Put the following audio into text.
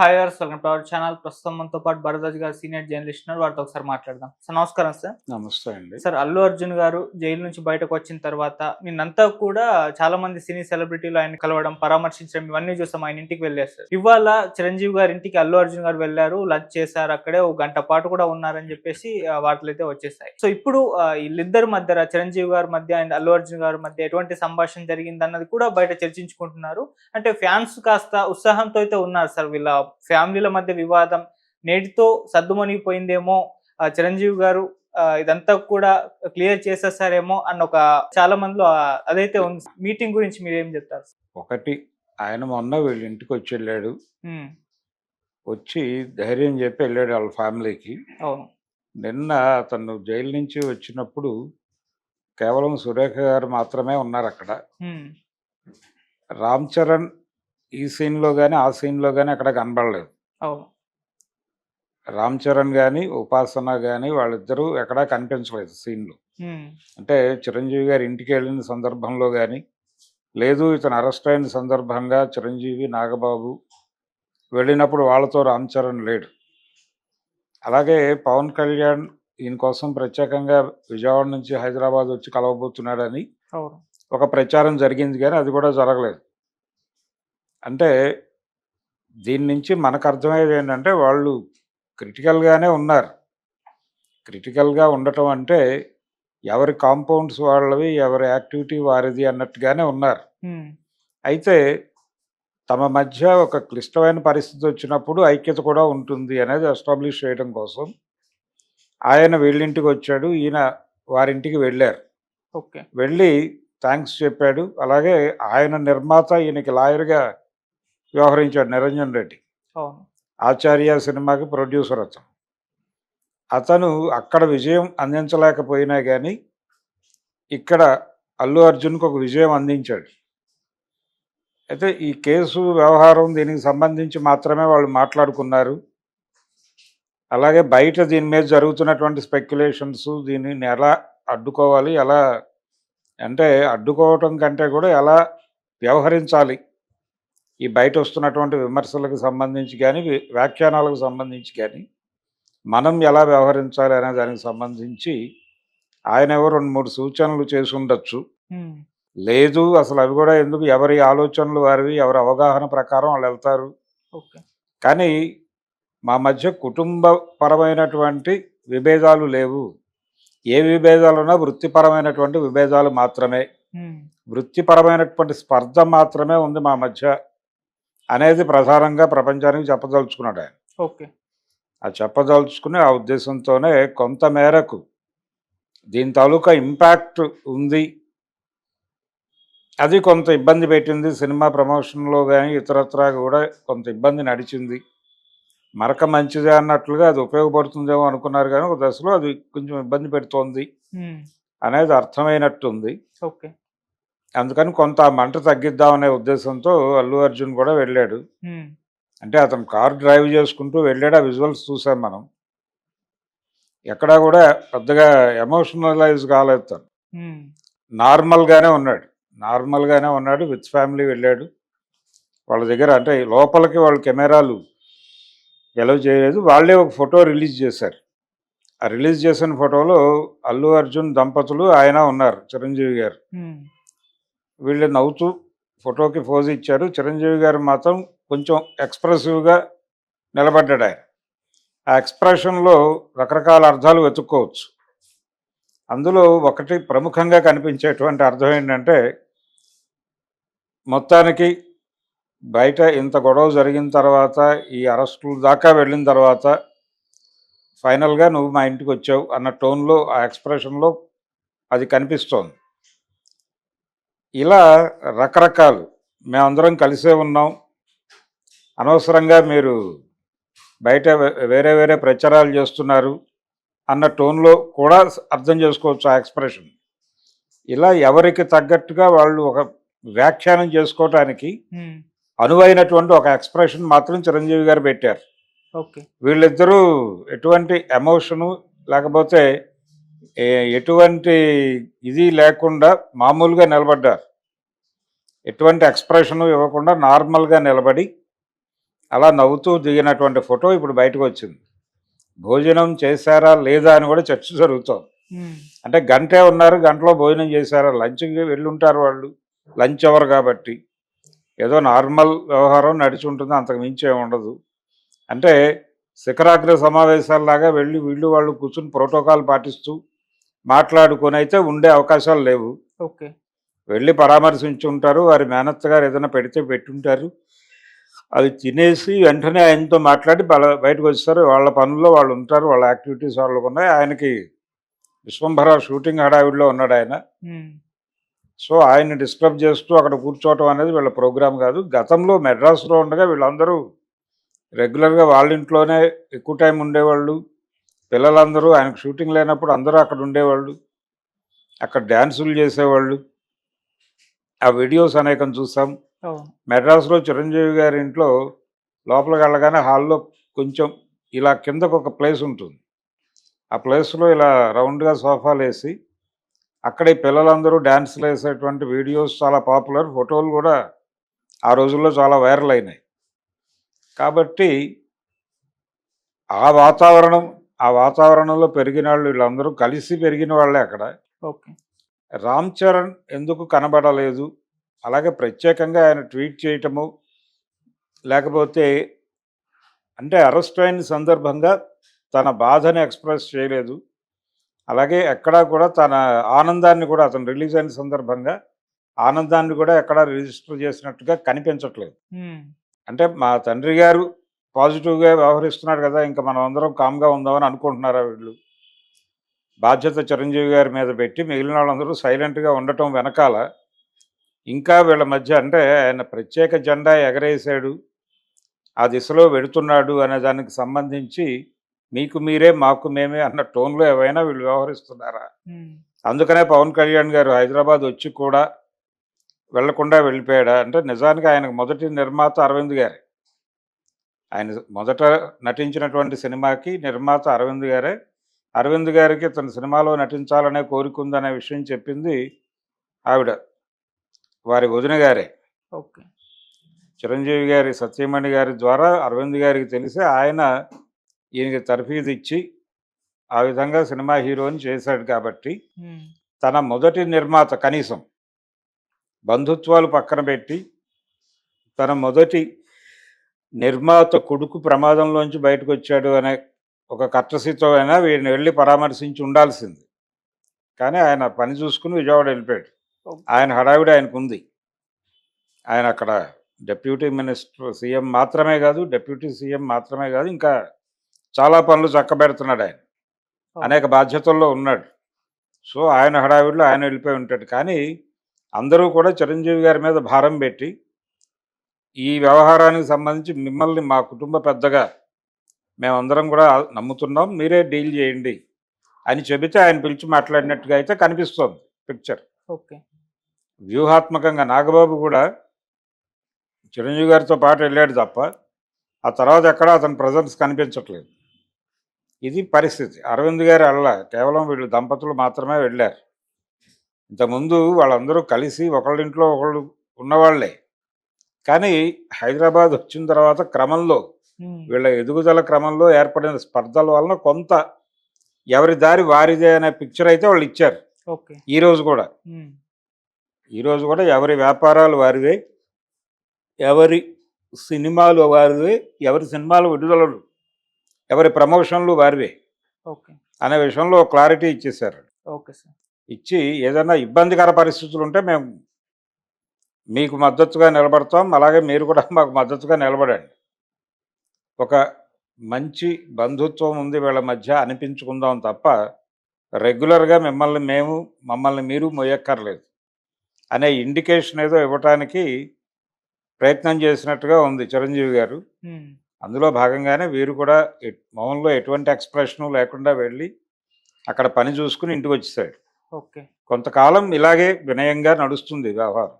Hi గారు, welcome to our channel. ప్రస్తుతం మనతో పాటు భరద్వాజ్ గారు సీనియర్ జర్నలిస్ట్ ఉన్నారు. వారితో ఒకసారి మాట్లాడదాం. సార్ నమస్కారం సార్. నమస్తే అండి. సార్, అల్లు అర్జున్ గారు జైలు నుంచి బయటకు వచ్చిన తర్వాత నిన్నంతా కూడా చాలా మంది సినీ సెలబ్రిటీలు ఆయన కలవడం, పరామర్శించడం ఇవన్నీ చూసాం. ఆయన ఇంటికి వెళ్ళారు సార్. ఇవాళ చిరంజీవి గారి ఇంటికి అల్లు అర్జున్ గారు వెళ్ళారు, లంచ్ చేశారు, అక్కడే ఒక గంట పాటు కూడా ఉన్నారని చెప్పేసి వార్తలు అయితే వచ్చేసాయి. సో ఇప్పుడు వీళ్ళిద్దరి మధ్య, చిరంజీవి గారి మధ్య అండ్ అల్లు అర్జున్ గారి మధ్య ఎటువంటి సంభాషణ జరిగింది అన్నది కూడా బయట చర్చించుకుంటున్నారు. అంటే ఫ్యాన్స్ కాస్త ఉత్సాహంతో అయితే ఉన్నారు సార్. వీళ్ళ ఫ్యామిలీల మధ్య వివాదం నేటితో సద్దుమణిగిపోయిందేమో, చిరంజీవి గారు ఇదంతా కూడా క్లియర్ చేసేసారేమో అన్న ఒక చాలా మందిలో అదైతే ఉంది. మీటింగ్ గురించి మీరు ఏం చెప్తారు? ఒకటి, ఆయన మొన్న వీళ్ళ ఇంటికి వచ్చి వెళ్ళాడు. వచ్చి ధైర్యం చెప్పి వెళ్ళాడు వాళ్ళ ఫ్యామిలీకి. అవును. నిన్న అతను జైలు నుంచి వచ్చినప్పుడు కేవలం సురేఖ గారు మాత్రమే ఉన్నారు అక్కడ. రామ్ చరణ్ ఈ సీన్లో కానీ ఆ సీన్లో కానీ అక్కడ కనబడలేదు. అవును. రామ్ చరణ్ కానీ ఉపాసన కానీ వాళ్ళిద్దరూ ఎక్కడా కనిపించలేదు సీన్లో. అంటే చిరంజీవి గారు ఇంటికి వెళ్ళిన సందర్భంలో కానీ, లేదు ఇతను అరెస్ట్ అయిన సందర్భంగా చిరంజీవి, నాగబాబు వెళ్ళినప్పుడు వాళ్ళతో రామ్ చరణ్ లేడు. అలాగే పవన్ కళ్యాణ్ ఈయన కోసం ప్రత్యేకంగా విజయవాడ నుంచి హైదరాబాద్ వచ్చి కలవబోతున్నాడని ఒక ప్రచారం జరిగింది, కానీ అది కూడా జరగలేదు. అంటే దీని నుంచి మనకు అర్థమయ్యేది ఏంటంటే వాళ్ళు క్రిటికల్గానే ఉన్నారు. క్రిటికల్గా ఉండటం అంటే ఎవరి కాంపౌండ్స్ వాళ్ళవి, ఎవరి యాక్టివిటీ వారిది అన్నట్టుగానే ఉన్నారు. అయితే తమ మధ్య ఒక క్లిష్టమైన పరిస్థితి వచ్చినప్పుడు ఐక్యత కూడా ఉంటుంది అనేది ఎస్టాబ్లిష్ చేయడం కోసం ఆయన వీళ్ళింటికి వచ్చాడు, ఈయన వారింటికి వెళ్ళారు. వెళ్ళి థ్యాంక్స్ చెప్పాడు. అలాగే ఆయన నిర్మాత, ఈయనకి లాయర్గా వ్యవహరించాడు నిరంజన్ రెడ్డి. ఆచార్య సినిమాకి ప్రొడ్యూసర్ అతను అక్కడ విజయం అందించలేకపోయినా కానీ ఇక్కడ అల్లు అర్జున్కి ఒక విజయం అందించాడు. అయితే ఈ కేసు వ్యవహారం దీనికి సంబంధించి మాత్రమే వాళ్ళు మాట్లాడుకున్నారు. అలాగే బయట దీని మీద జరుగుతున్నటువంటి స్పెక్యులేషన్స్, దీనిని ఎలా అడ్డుకోవాలి, ఎలా అంటే అడ్డుకోవటం కంటే కూడా ఎలా వ్యవహరించాలి, ఈ బయట వస్తున్నటువంటి విమర్శలకు సంబంధించి కానీ వ్యాఖ్యానాలకు సంబంధించి కానీ మనం ఎలా వ్యవహరించాలి అనే దానికి సంబంధించి ఆయన ఎవరు 2-3 సూచనలు చేసి ఉండొచ్చు. లేదు అసలు అవి కూడా ఎందుకు, ఎవరి ఆలోచనలు వారివి, ఎవరి అవగాహన ప్రకారం వాళ్ళు వెళ్తారు. కానీ మా మధ్య కుటుంబపరమైనటువంటి విభేదాలు లేవు. ఏ విభేదాలున్నా వృత్తిపరమైనటువంటి విభేదాలు మాత్రమే, వృత్తిపరమైనటువంటి స్పర్ధ మాత్రమే ఉంది మా మధ్య అనేది ప్రధానంగా ప్రపంచానికి చెప్పదలుచుకున్నాడు ఆయన. ఆ చెప్పదలుచుకుని ఆ ఉద్దేశంతోనే కొంత మేరకు దీని తాలూకా ఇంపాక్ట్ ఉంది. అది కొంత ఇబ్బంది పెట్టింది సినిమా ప్రమోషన్లో కానీ ఇతరత్రా కూడా కొంత ఇబ్బంది నడిచింది. మరక మంచిదే అన్నట్లుగా అది ఉపయోగపడుతుందేమో అనుకున్నారు, కానీ ఒక దశలో అది కొంచెం ఇబ్బంది పెడుతోంది అనేది అర్థమైనట్టుంది. అందుకని కొంత మంట తగ్గిద్దామనే ఉద్దేశంతో అల్లు అర్జున్ కూడా వెళ్ళాడు. అంటే అతను కార్ డ్రైవ్ చేసుకుంటూ వెళ్ళాడు. ఆ విజువల్స్ చూసాం మనం. ఎక్కడా కూడా పెద్దగా ఎమోషనలైజ్ కాలేదు. తను నార్మల్గానే ఉన్నాడు. విత్ ఫ్యామిలీ వెళ్ళాడు. వాళ్ళ దగ్గర అంటే లోపలికి వాళ్ళు కెమెరాలు ఎలవ్ చేయలేదు. వాళ్ళే ఒక ఫోటో రిలీజ్ చేశారు. ఆ రిలీజ్ చేసిన ఫోటోలో అల్లు అర్జున్ దంపతులు, ఆయన ఉన్నారు, చిరంజీవి గారు. వీళ్ళు నవ్వుతూ ఫోటోకి పోజ్ ఇచ్చారు. చిరంజీవి గారు మాత్రం కొంచెం ఎక్స్ప్రెసివ్గా నిలబడ్డాడు. ఆయన ఆ ఎక్స్ప్రెషన్లో రకరకాల అర్థాలు వెతుక్కోవచ్చు. అందులో ఒకటి ప్రముఖంగా కనిపించేటువంటి అర్థం ఏంటంటే, మొత్తానికి బయట ఇంత గొడవ జరిగిన తర్వాత, ఈ అరెస్టుల దాకా వెళ్ళిన తర్వాత ఫైనల్గా నువ్వు మా ఇంటికి వచ్చావు అన్న టోన్లో, ఆ ఎక్స్ప్రెషన్లో అది కనిపిస్తోంది. ఇలా రకరకాలు, మేమందరం కలిసే ఉన్నాం, అనవసరంగా మీరు బయట వేరే వేరే ప్రచారాలు చేస్తున్నారు అన్న టోన్లో కూడా అర్థం చేసుకోవచ్చు ఆ ఎక్స్ప్రెషన్. ఇలా ఎవరికి తగ్గట్టుగా వాళ్ళు ఒక వ్యాఖ్యానం చేసుకోవటానికి అనువైనటువంటి ఒక ఎక్స్ప్రెషన్ మాత్రం చిరంజీవి గారు పెట్టారు. వీళ్ళిద్దరూ ఎటువంటి ఎమోషను లేకపోతే ఎటువంటి ఇది లేకుండా మామూలుగా నిలబడ్డారు. ఎటువంటి ఎక్స్ప్రెషను ఇవ్వకుండా నార్మల్గా నిలబడి అలా నవ్వుతూ దిగినటువంటి ఫోటో ఇప్పుడు బయటకు వచ్చింది. భోజనం చేశారా లేదా అని కూడా చర్చ జరుగుతోంది. అంటే గంటే ఉన్నారు, గంటలో భోజనం చేశారా, లంచ్కి వెళ్ళుంటారు వాళ్ళు, లంచ్ అవర్ కాబట్టి ఏదో నార్మల్ వ్యవహారం నడిచి ఉంటుంది, అంతకు మించి ఏమి ఉండదు. అంటే శిఖరాగ్ర సమావేశాల్లాగా వెళ్ళి వీళ్ళు వాళ్ళు కూర్చుని ప్రోటోకాల్ పాటిస్తూ మాట్లాడుకొని అయితే ఉండే అవకాశాలు లేవు. ఓకే. వెళ్ళి పరామర్శించి ఉంటారు, వారి మేనత్త గారు ఏదైనా పెడితే పెట్టుంటారు, అవి తినేసి వెంటనే ఆయనతో మాట్లాడి బయటకు వచ్చేస్తారు. వాళ్ళ పనుల్లో వాళ్ళు ఉంటారు, వాళ్ళ యాక్టివిటీస్ వాళ్ళకు ఉన్నాయి. ఆయనకి విశ్వంభర షూటింగ్ హడావిడిలో ఉన్నాడు ఆయన. సో ఆయన్ని డిస్టర్బ్ చేస్తూ అక్కడ కూర్చోవటం అనేది వీళ్ళ ప్రోగ్రామ్ కాదు. గతంలో మెడ్రాస్లో ఉండగా వీళ్ళందరూ రెగ్యులర్గా వాళ్ళ ఇంట్లోనే ఎక్కువ టైం ఉండేవాళ్ళు. పిల్లలందరూ ఆయనకు షూటింగ్ లేనప్పుడు అందరూ అక్కడ ఉండేవాళ్ళు, అక్కడ డ్యాన్సులు చేసేవాళ్ళు. ఆ వీడియోస్ అనేకం చూసాం. మెడ్రాస్లో చిరంజీవి గారి ఇంట్లో లోపలికి వెళ్ళగానే హాల్లో కొంచెం ఇలా కిందకు ఒక ప్లేస్ ఉంటుంది. ఆ ప్లేస్లో ఇలా రౌండ్గా సోఫాలు వేసి అక్కడ ఈ పిల్లలందరూ డ్యాన్సులు వేసేటువంటి వీడియోస్ చాలా పాపులర్. ఫోటోలు కూడా ఆ రోజుల్లో చాలా వైరల్ అయినాయి. కాబట్టి ఆ వాతావరణంలో పెరిగిన వాళ్ళు వీళ్ళందరూ కలిసి పెరిగిన వాళ్ళే అక్కడ. ఓకే. రామ్ చరణ్ ఎందుకు కనబడలేదు, అలాగే ప్రత్యేకంగా ఆయన ట్వీట్ చేయటము, లేకపోతే అంటే అరెస్ట్ అయిన సందర్భంగా తన బాధని ఎక్స్ప్రెస్ చేయలేదు. అలాగే ఎక్కడా కూడా తన ఆనందాన్ని కూడా అతను రిలీజ్ అయిన సందర్భంగా ఆనందాన్ని కూడా ఎక్కడా రిజిస్టర్ చేసినట్టుగా కనిపించట్లేదు. అంటే మా తండ్రి గారు పాజిటివ్గా వ్యవహరిస్తున్నాడు కదా, ఇంకా మనం అందరం కామ్గా ఉందామని అనుకుంటున్నారా వీళ్ళు? బాధ్యత చిరంజీవి గారి మీద పెట్టి మిగిలిన వాళ్ళందరూ సైలెంట్గా ఉండటం వెనకాల ఇంకా వీళ్ళ మధ్య అంటే ఆయన ప్రత్యేక జెండా ఎగరేసాడు, ఆ దిశలో వెడుతున్నాడు అనే దానికి సంబంధించి మీకు మీరే మాకు మేమే అన్న టోన్లో ఏవైనా వీళ్ళు వ్యవహరిస్తున్నారా? అందుకనే పవన్ కళ్యాణ్ గారు హైదరాబాద్ వచ్చి కూడా వెళ్లకుండా వెళ్ళిపోయాడా అంటే నిజానికి ఆయనకు మొదటి నిర్మాత అరవింద్ గారే. ఆయన మొదట నటించినటువంటి సినిమాకి నిర్మాత అరవింద్ గారే. అరవింద్ గారికి తన సినిమాలో నటించాలనే కోరిక ఉందనే విషయం చెప్పింది ఆవిడ, వారి వదిన గారే. ఓకే. చిరంజీవి గారి సత్యమణి గారి ద్వారా అరవింద్ గారికి తెలిసి ఆయన ఈయనకి తర్ఫీదు ఇచ్చి ఆ విధంగా సినిమా హీరోని చేశాడు. కాబట్టి తన మొదటి నిర్మాత కనీసం బంధుత్వాలు పక్కన పెట్టి తన మొదటి నిర్మాత కొడుకు ప్రమాదంలోంచి బయటకు వచ్చాడు అనే ఒక కట్టసితో అయినా వీడిని వెళ్ళి పరామర్శించి ఉండాల్సింది. కానీ ఆయన పని చూసుకుని విజయవాడ వెళ్ళిపోయాడు. ఆయన హడావిడి ఆయనకు ఉంది. ఆయన అక్కడ డిప్యూటీ మినిస్టర్ సీఎం మాత్రమే కాదు, డిప్యూటీ సీఎం మాత్రమే కాదు, ఇంకా చాలా పనులు చక్కబెడుతున్నాడు ఆయన. అనేక బాధ్యతల్లో ఉన్నాడు. సో ఆయన హడావిడిలో ఆయన వెళ్ళిపోయి ఉంటాడు. కానీ అందరూ కూడా చిరంజీవి గారి మీద భారం పెట్టి ఈ వ్యవహారానికి సంబంధించి మిమ్మల్ని మా కుటుంబ పెద్దగా మేమందరం కూడా నమ్ముతున్నాం, మీరే డీల్ చేయండి అని చెబితే ఆయన పిలిచి మాట్లాడినట్టుగా అయితే కనిపిస్తోంది పిక్చర్. ఓకే. వ్యూహాత్మకంగా నాగబాబు కూడా చిరంజీవి గారితో పాటు వెళ్ళాడు తప్ప ఆ తర్వాత ఎక్కడా అతని ప్రజెన్స్ కనిపించట్లేదు. ఇది పరిస్థితి. అరవింద్ గారు కేవలం వీళ్ళు దంపతులు మాత్రమే వెళ్ళారు. ఇంతకుముందు వాళ్ళందరూ కలిసి ఒకళ్ళింట్లో ఒకళ్ళు ఉన్నవాళ్లే. కానీ హైదరాబాద్ వచ్చిన తర్వాత క్రమంలో వీళ్ళ ఎదుగుదల క్రమంలో ఏర్పడిన స్పర్ధల వలన కొంత ఎవరి దారి వారిదే అనే పిక్చర్ అయితే వాళ్ళు ఇచ్చారు. ఈరోజు కూడా ఎవరి వ్యాపారాలు వారివే, ఎవరి సినిమాలు వారివే, ఎవరి సినిమాలు విడుదలలు, ఎవరి ప్రమోషన్లు వారివే అనే విషయంలో క్లారిటీ ఇచ్చేశారు. ఇచ్చి ఏదైనా ఇబ్బందికర పరిస్థితులు ఉంటే మేము మీకు మద్దతుగా నిలబడతాం, అలాగే మీరు కూడా మాకు మద్దతుగా నిలబడండి, ఒక మంచి బంధుత్వం ఉంది వీళ్ళ మధ్య అనిపించుకుందాం తప్ప రెగ్యులర్గా మమ్మల్ని మీరు మొయ్యక్కర్లేదు అనే ఇండికేషన్ ఏదో ఇవ్వటానికి ప్రయత్నం చేసినట్టుగా ఉంది చిరంజీవి గారు. అందులో భాగంగానే వీరు కూడా మౌనంలో ఎటువంటి ఎక్స్ప్రెషను లేకుండా వెళ్ళి అక్కడ పని చూసుకుని ఇంటికి వచ్చేసాడు. కొంతకాలం ఇలాగే వినయంగా నడుస్తుంది వ్యవహారం.